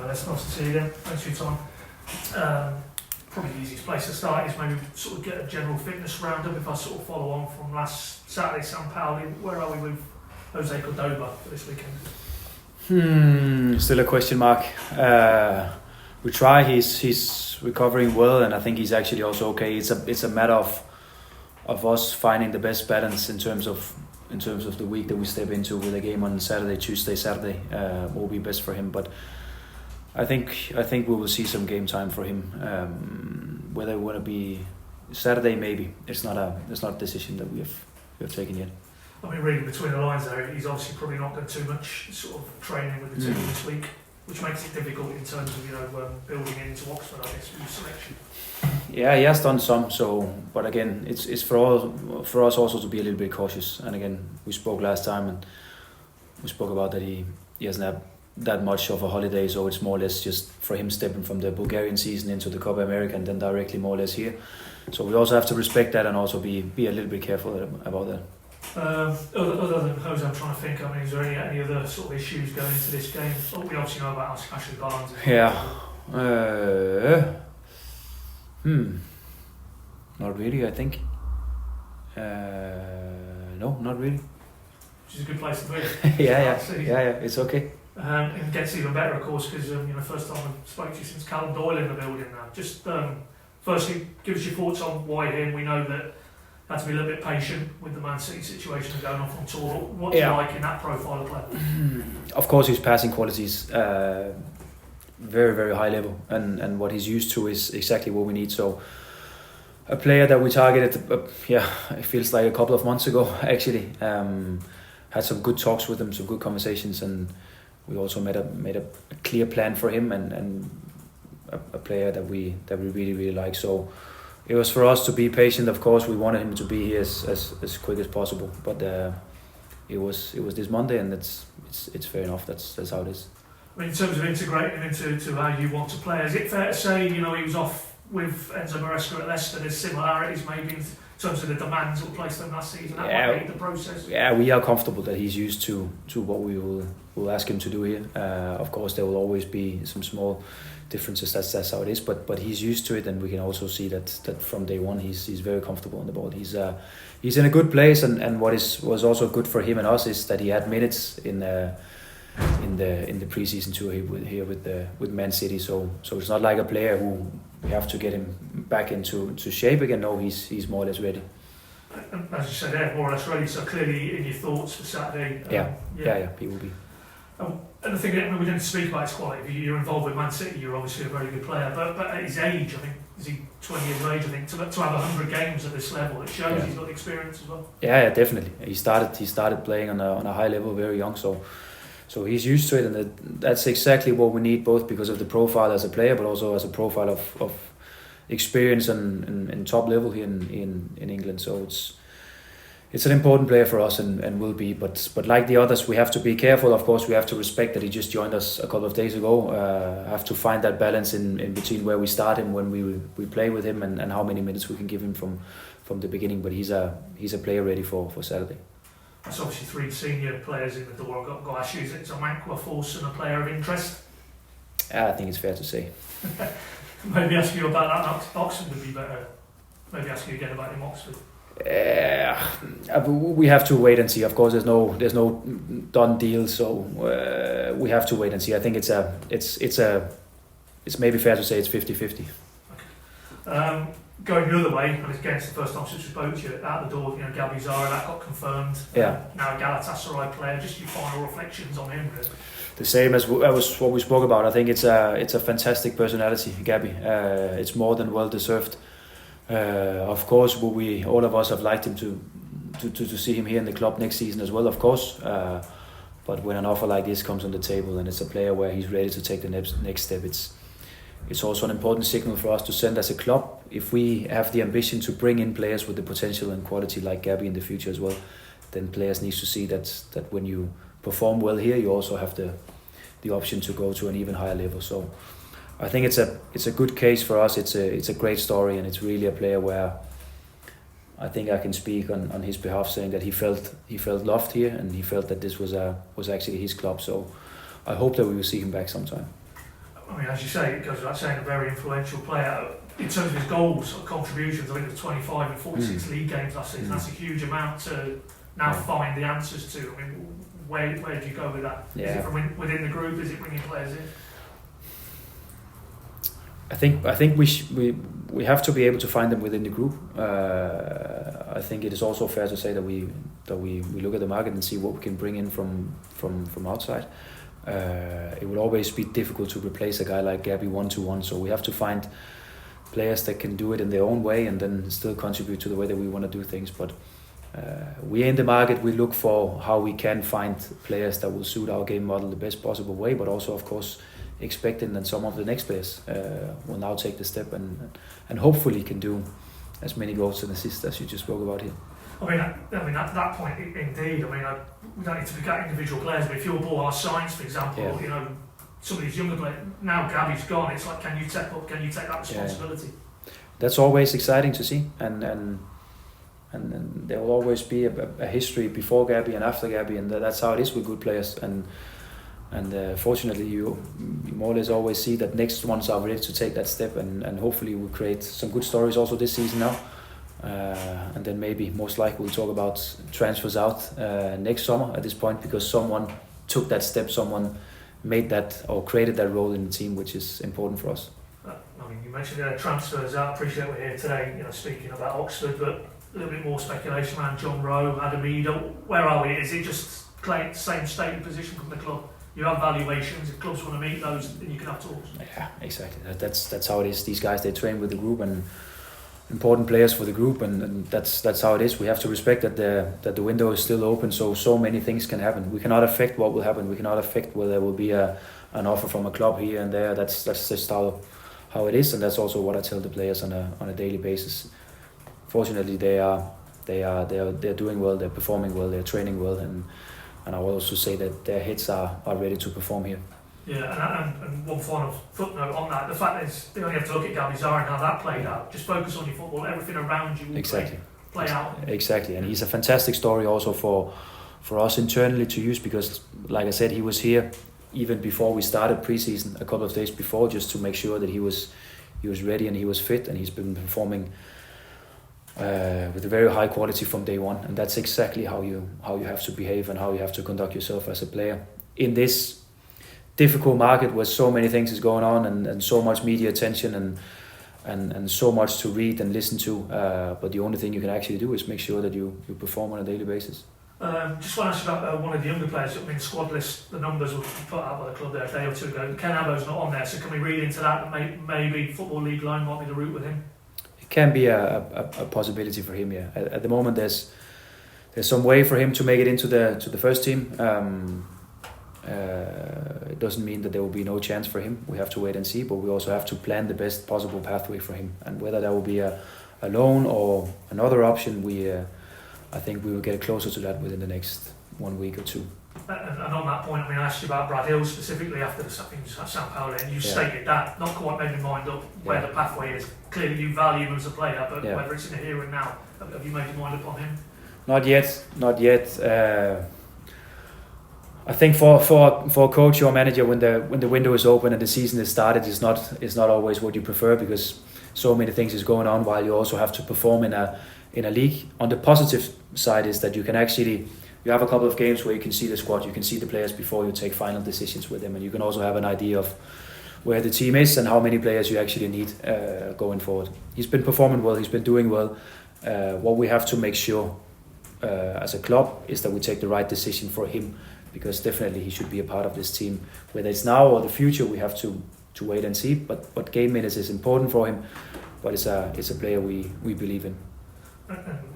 It's nice to see you again. Thanks for your time. Probably the easiest place to start is maybe sort of get a general fitness roundup. If I sort of follow on from last Saturday, San Pauli, where are we with Jose Cordoba for this weekend? Still a question mark. We try. He's recovering well, and I think he's actually also okay. It's a matter of us finding the best balance in terms of the week that we step into with a game on Tuesday, Saturday will be best for him. But I think we will see some game time for him. Whether it want to be Saturday, maybe it's not a decision that we have taken yet. I mean, reading between the lines there, he's obviously probably not got too much sort of training with the team this week, which makes it difficult in terms of building into Oxford, I guess, with your selection. Yeah, he has done some. So, but again, it's for us also to be a little bit cautious. And again, we spoke last time, and we spoke about that he hasn't had that much of a holiday, so it's more or less just for him stepping from the Bulgarian season into the Copa America and then directly more or less here. So we also have to respect that and also be a little bit careful about that. Other than Jose, I'm trying to think. I mean, is there any other sort of issues going into this game? We obviously know about Ashley Barnes. Yeah. Not really, I think. No, not really. Which is a good place to be. Yeah, it's okay. It gets even better, of course, because first time I spoke to you since Callum Doyle in the building now. Just firstly, give us your thoughts on why him. We know that you had to be a little bit patient with the Man City situation going off on tour. What do you like in that profile of player? Of course, his passing qualities, very, very high level, and what he's used to is exactly what we need. So a player that we targeted, it feels like a couple of months ago, actually. Had some good talks with him, some good conversations, and we also made a clear plan for him and a player that we really, really like. So it was for us to be patient. Of course, we wanted him to be here as quick as possible, but it was this Monday, and it's fair enough. That's how it is. I mean, in terms of integrating into how you want to play, is it fair to say he was off with Enzo Maresca at Leicester? There's similarities maybe in terms of the demands that were placed on last season. That might be the process. Yeah, we are comfortable that he's used to what we will ask him to do here. Of course, there will always be some small differences. That's how it is. But he's used to it, and we can also see that from day one he's very comfortable on the ball. He's in a good place, and what was also good for him and us is that he had minutes in the preseason tour here with Man City. So it's not like a player who we have to get him back into shape again. No, he's more or less ready. And as you said, more or less ready. So clearly in your thoughts for Saturday. Yeah, he will be. And the thing that we didn't speak about his quality. You're involved with Man City. You're obviously a very good player, but at his age, I think, is he 20 years of age? I think to have 100 games at this level, it shows he's got experience as well. Yeah, definitely. He started playing on a high level very young, so he's used to it, and that's exactly what we need, both because of the profile as a player, but also as a profile of experience and top level here in England. So it's an important player for us and will be. But like the others, we have to be careful. Of course, we have to respect that he just joined us a couple of days ago. Have to find that balance in between where we start him, when we play with him, and how many minutes we can give him from the beginning. But he's a player ready for Saturday. That's obviously 3 senior players in the door. I've got to ask you, is it a Mankwa force and a player of interest? I think it's fair to say. Maybe ask you about that. Oxford would be better. Maybe ask you again about him, Oxford. We have to wait and see. Of course, there's no done deal, so we have to wait and see. I think it's maybe fair to say it's 50-50. Okay. Going the other way, and again, it's the first time since we spoke to you, out the door, Gabi Zara, that got confirmed. Yeah. Now a Galatasaray player. Just your final reflections on him, really. The same as what we spoke about. I think it's a fantastic personality, Gabi. It's more than well deserved. Of course, all of us have liked him to see him here in the club next season as well. Of course, but when an offer like this comes on the table and it's a player where he's ready to take the next step, it's also an important signal for us to send as a club. If we have the ambition to bring in players with the potential and quality like Gabi in the future as well, then players need to see that when you perform well here, you also have the option to go to an even higher level. So I think it's a good case for us. It's a great story, and it's really a player where I think I can speak on his behalf, saying that he felt loved here, and he felt that this was actually his club. So I hope that we will see him back sometime. I mean, as you say, it goes without saying, a very influential player. In terms of his goals or contributions, I think it was 25 and 46 league games last season. That's a huge amount to now find the answers to. I mean, where do you go with that? Is it from within the group? Is it bringing players in? I think we have to be able to find them within the group. I think it is also fair to say that we look at the market and see what we can bring in from outside. It will always be difficult to replace a guy like Gabby 1-to-1, so we have to find players that can do it in their own way and then still contribute to the way that we want to do things. But we in the market, we look for how we can find players that will suit our game model the best possible way, but also of course expecting that some of the next players will now take the step and hopefully can do as many goals and assists as you just spoke about here. I mean, at that point, indeed. I mean, we don't need to look at individual players, but if you're ball our science, for example, you know, some of these younger players, now Gabby's gone, it's like, can you take that responsibility? That's always exciting to see, and there will always be a history before Gabby and after Gabby, and that's how it is with good players. And fortunately, you more or less always see that next ones are ready to take that step, and hopefully we'll create some good stories also this season now. And then maybe most likely we'll talk about transfers out next summer at this point, because someone took that step, someone made that or created that role in the team, which is important for us. I mean, you mentioned transfers out. I appreciate we're here today, you know, speaking about Oxford, but a little bit more speculation around John Rowe, Adam Eder. Where are we? Is it just same stated position from the club? You have valuations. If clubs want to meet those, then you can have talks. Yeah, exactly. That's how it is. These guys, they train with the group and important players for the group, and that's how it is. We have to respect that the window is still open, so many things can happen. We cannot affect what will happen. We cannot affect whether there will be an offer from a club here and there. That's just how it is, and that's also what I tell the players on a daily basis. Fortunately, they're doing well. They're performing well. They're training well, and I will also say that their heads are ready to perform here. Yeah, and one final footnote on that, the fact is they only have to look at Gabby Zara and how that played out. Just focus on your football, everything around you will play out. Exactly, and he's a fantastic story also for us internally to use, because like I said, he was here even before we started pre-season, a couple of days before, just to make sure that he was ready and he was fit, and he's been performing with a very high quality from day one, and that's exactly how you have to behave and how you have to conduct yourself as a player in this difficult market where so many things is going on and so much media attention and so much to read and listen to. But the only thing you can actually do is make sure that you perform on a daily basis. Just want to ask you about one of the younger players. I mean, squad list, the numbers were put out by the club there a day or two ago. Ken Abbo's not on there, so can we read into that maybe Football League line might be the route with him? It can be a possibility for him, yeah. At the moment, there's some way for him to make it into the first team. It doesn't mean that there will be no chance for him. We have to wait and see, but we also have to plan the best possible pathway for him. And whether that will be a loan or another option, I think we will get closer to that within the next 1 week or two. And on that point, I mean, I asked you about Brad Hill specifically after the Sao Paulo, and you stated that, not quite made your mind up where the pathway is. Clearly you value him as a player, but whether it's in the here and now, have you made your mind up on him? Not yet. I think for a coach or manager, when the window is open and the season is started, is not always what you prefer, because so many things is going on while you also have to perform in a league. On the positive side is that you have a couple of games where you can see the squad, you can see the players before you take final decisions with them, and you can also have an idea of where the team is and how many players you actually need going forward. He's been performing well, he's been doing well. What we have to make sure as a club is that we take the right decision for him, because definitely he should be a part of this team. Whether it's now or the future, we have to wait and see. But game minutes is important for him, but it's a player we believe in.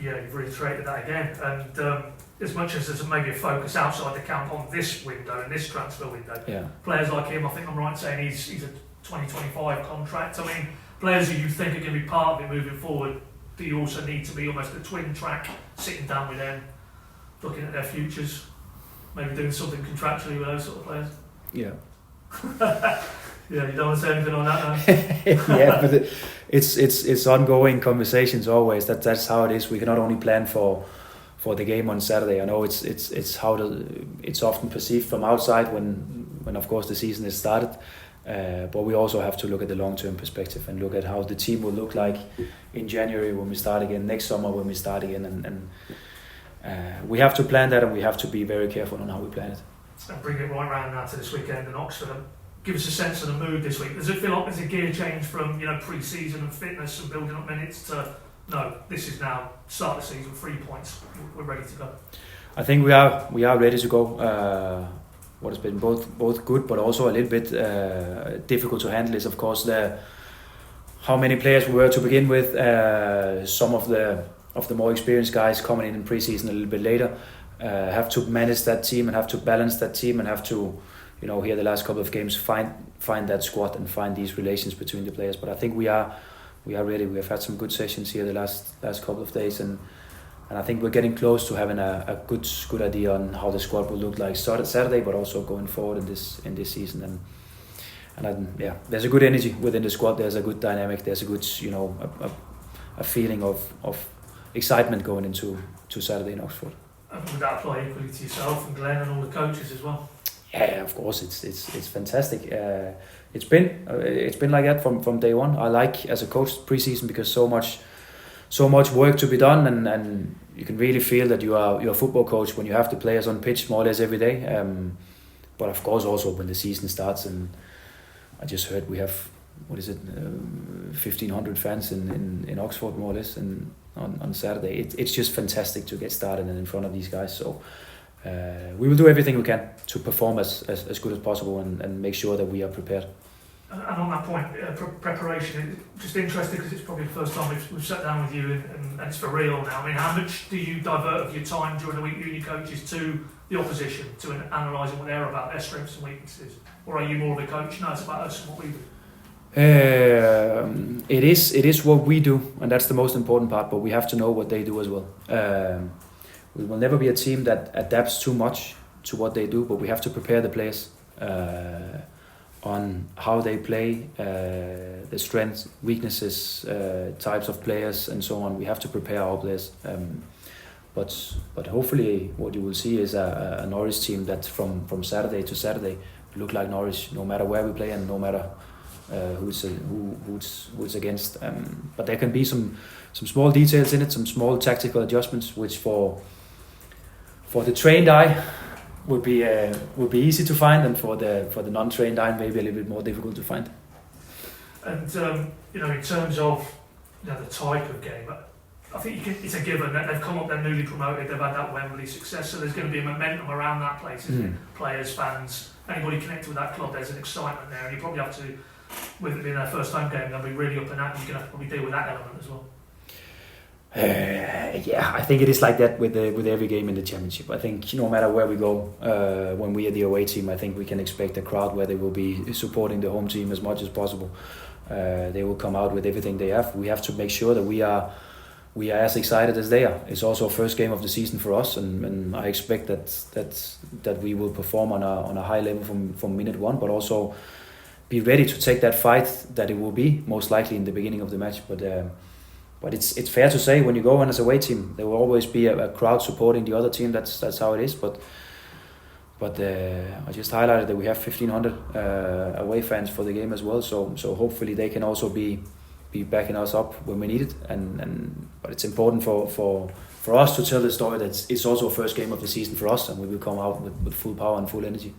Yeah, you've reiterated that again. And as much as there's maybe a focus outside the camp on this window and this transfer window, players like him, I think I'm right in saying he's a 2025 contract. I mean, players who you think are going to be part of it moving forward, do you also need to be almost a twin track, sitting down with them, looking at their futures, maybe doing something contractually with those sort of players? Yeah. Yeah, you don't want to say anything on that, no? Yeah, but it's ongoing conversations always. That's how it is. We can not only plan for the game on Saturday. I know it's it's often perceived from outside when of course the season is started. But we also have to look at the long-term perspective and look at how the team will look like in January when we start again, next summer when we start again, and we have to plan that, and we have to be very careful on how we plan it. And bring it right round now to this weekend in Oxford. Give us a sense of the mood this week. Does it feel like there's a gear change from pre-season and fitness and building up minutes to no? This is now start the season, 3 points. We're ready to go. I think we are ready to go. What has been both good, but also a little bit difficult to handle is, of course, how many players we were to begin with. Some of the more experienced guys coming in pre-season a little bit later have to manage that team and have to balance that team and have to, here the last couple of games find that squad and find these relations between the players. But I think we are ready. We have had some good sessions here the last couple of days, and I think we're getting close to having a good idea on how the squad will look like Saturday, but also going forward in this season. And there's a good energy within the squad. There's a good dynamic. There's a good a feeling of excitement going into Saturday in Oxford. And would that apply equally to yourself and Glenn and all the coaches as well? Yeah, of course, it's fantastic. It's been like that from day one. I like as a coach pre-season because so much work to be done, and you can really feel that you're a football coach when you have the players on pitch more or less every day. But of course also when the season starts, and I just heard we have 1,500 fans in Oxford more or less, and on Saturday it's just fantastic to get started and in front of these guys. So we will do everything we can to perform as good as possible and make sure that we are prepared. And on that point, preparation, just interested because it's probably the first time we've sat down with you and it's for real now. I mean, how much do you divert of your time during the week, you and your coaches, to the opposition, to analysing what they're about, their strengths and weaknesses? Or are you more of a coach? No, it's about us and what we do. It is what we do, and that's the most important part, but we have to know what they do as well. We will never be a team that adapts too much to what they do, but we have to prepare the players on how they play, the strengths, weaknesses, types of players, and so on. We have to prepare our players. But hopefully what you will see is a Norwich team that from Saturday to Saturday look like Norwich, no matter where we play and no matter who it's against. But there can be some small details in it, some small tactical adjustments, which for the trained eye would be easy to find, and for the non-trained eye maybe a little bit more difficult to find. And in terms of the type of game, I think it's a given that they've come up, they're newly promoted, they've had that Wembley success, so there's going to be a momentum around that place, isn't it? Players, fans, anybody connected with that club, there's an excitement there, and you probably have to, with it being their first home game, they'll be really up and at, you're going to have to probably deal with that element as well. I think it is like that with every game in the Championship. I think no matter where we go, when we are the away team, I think we can expect a crowd where they will be supporting the home team as much as possible. They will come out with everything they have. We have to make sure that we are as excited as they are. It's also first game of the season for us, and I expect that we will perform on a high level from minute one, but also be ready to take that fight that it will be most likely in the beginning of the match. But it's fair to say when you go on as a away team, there will always be a crowd supporting the other team. That's how it is. But I just highlighted that we have 1,500 away fans for the game as well. So hopefully they can also be backing us up when we need it. But it's important for us to tell the story that it's also a first game of the season for us, and we will come out with full power and full energy.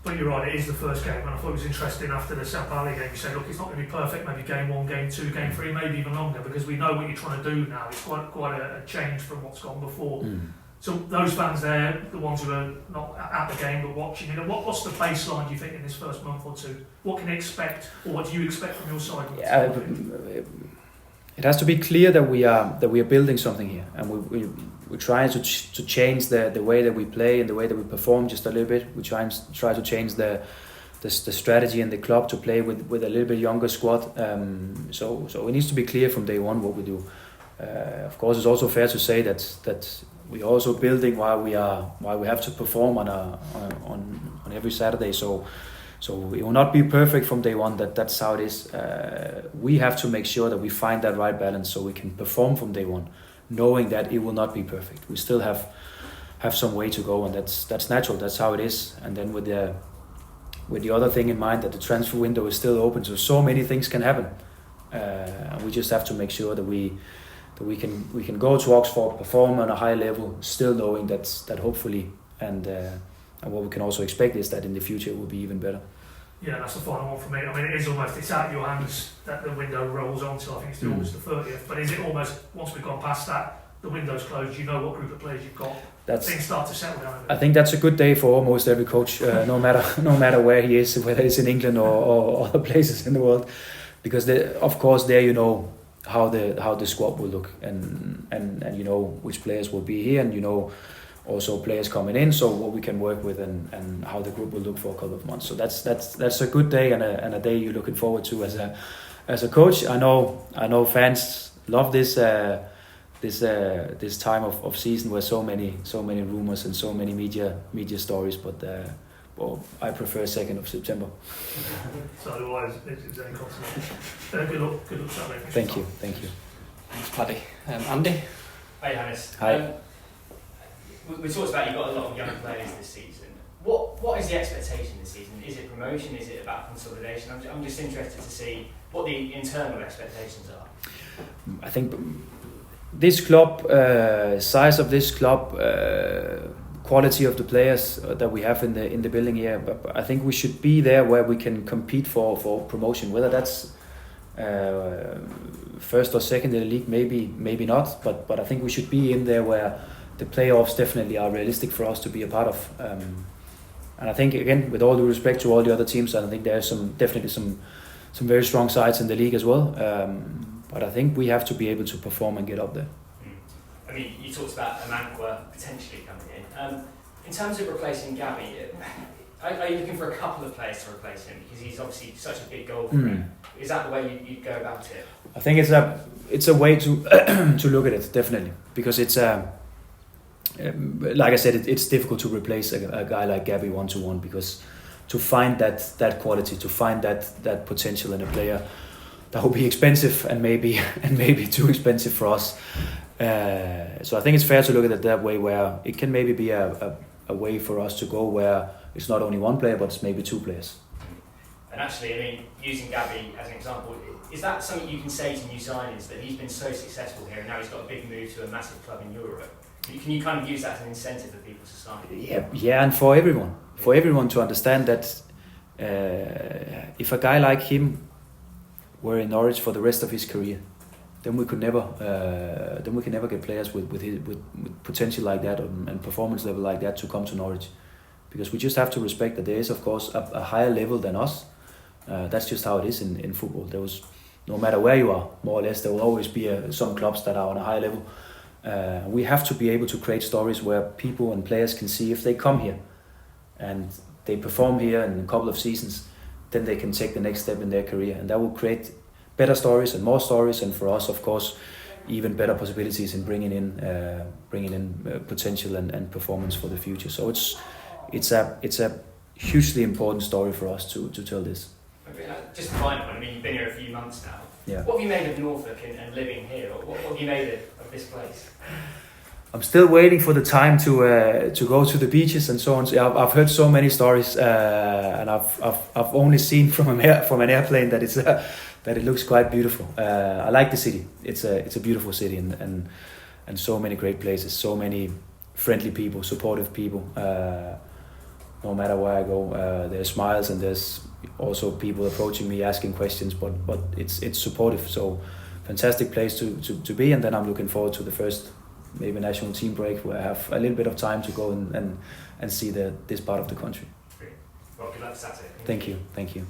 But you're right, it is the first game, and I thought it was interesting after the South Valley game. You said, look, it's not going to be perfect. Maybe game 1, game 2, game 3, maybe even longer, because we know what you're trying to do now. It's quite a change from what's gone before. So those fans there, the ones who are not at the game but watching, what's the baseline, do you think, in this first month or two? What can they expect, or what do you expect from your side? It has to be clear that we are building something here, and we're trying to change the way that we play and the way that we perform just a little bit. We try to change the strategy in the club to play with a little bit younger squad. So it needs to be clear from day one what we do. Of course, it's also fair to say that we're also building while we have to perform on every Saturday. So it will not be perfect from day one. That's how it is. We have to make sure that we find that right balance so we can perform from day one, knowing that it will not be perfect. We still have some way to go, and that's natural. That's how it is. And then with with the other thing in mind that the transfer window is still open, so many things can happen. We just have to make sure that we can go to Oxford, perform on a high level, still knowing that hopefully and what we can also expect is that in the future it will be even better. Yeah, that's the final one for me. I mean, it's out of your hands that the window rolls on till I think it's the August the 30th. But is it almost, once we've gone past that, the window's closed, you know what group of players you've got, things start to settle down a bit? I think that's a good day for almost every coach, no matter where he is, whether it's in England or other places in the world, because of course there you know how the squad will look, and you know which players will be here, and you know also players coming in, so what we can work with and how the group will look for a couple of months. So that's a good day and a day you're looking forward to as a coach. I know fans love this time of season where so many rumors and so many media stories, but well, I prefer 2nd of September. So otherwise it's any consolation. Good luck Saturday. Thank you. Thanks, Paddy. Andy? Hi, Johannes. Hi. We talked about you've got a lot of young players this season. What is the expectation this season? Is it promotion? Is it about consolidation? I'm just interested to see what the internal expectations are. I think this club, size of this club, quality of the players that we have in the building here, but I think we should be there where we can compete for promotion. Whether that's first or second in the league, maybe not. But I think we should be in there where the playoffs definitely are realistic for us to be a part of. And I think again, with all due respect to all the other teams, I think there's definitely some very strong sides in the league as well. But I think we have to be able to perform and get up there. I mean, you talked about Amankwa potentially coming in. In terms of replacing Gabby, are you looking for a couple of players to replace him? Because he's obviously such a big goal threat. Is that the way you'd go about it? I think it's a way to to look at it, definitely, because it's like I said, it's difficult to replace a guy like Gabby 1-to-1, because to find that quality, to find that potential in a player, that will be expensive and maybe too expensive for us. So I think it's fair to look at it that way, where it can maybe be a way for us to go where it's not only one player, but it's maybe two players. And actually, I mean, using Gabby as an example, is that something you can say to new signings, that he's been so successful here and now he's got a big move to a massive club in Europe? Can you kind of use that as an incentive for people to sign? Yeah, and for everyone to understand that if a guy like him were in Norwich for the rest of his career, then we can never get players with potential like that and performance level like that to come to Norwich, because we just have to respect that there is of course a higher level than us. That's just how it is in football. No matter where you are, more or less, there will always be some clubs that are on a high level. We have to be able to create stories where people and players can see if they come here and they perform here in a couple of seasons, then they can take the next step in their career, and that will create better stories and more stories, and for us, of course, even better possibilities in bringing in potential and performance for the future. So it's a hugely important story for us to tell this. Okay, just a final one. I mean, you've been here a few months now. Yeah. What have you made of Norfolk and living here? What have you made of this place? I'm still waiting for the time to go to the beaches and so on. So I've heard so many stories, and I've only seen from an airplane that that it looks quite beautiful. I like the city. It's a beautiful city, and so many great places, so many friendly people, supportive people. No matter where I go, there's smiles and there's also people approaching me asking questions, but it's supportive. So fantastic place to be, and then I'm looking forward to the first maybe national team break where I have a little bit of time to go and see this part of the country. Great. Well, good luck Saturday. Thank you.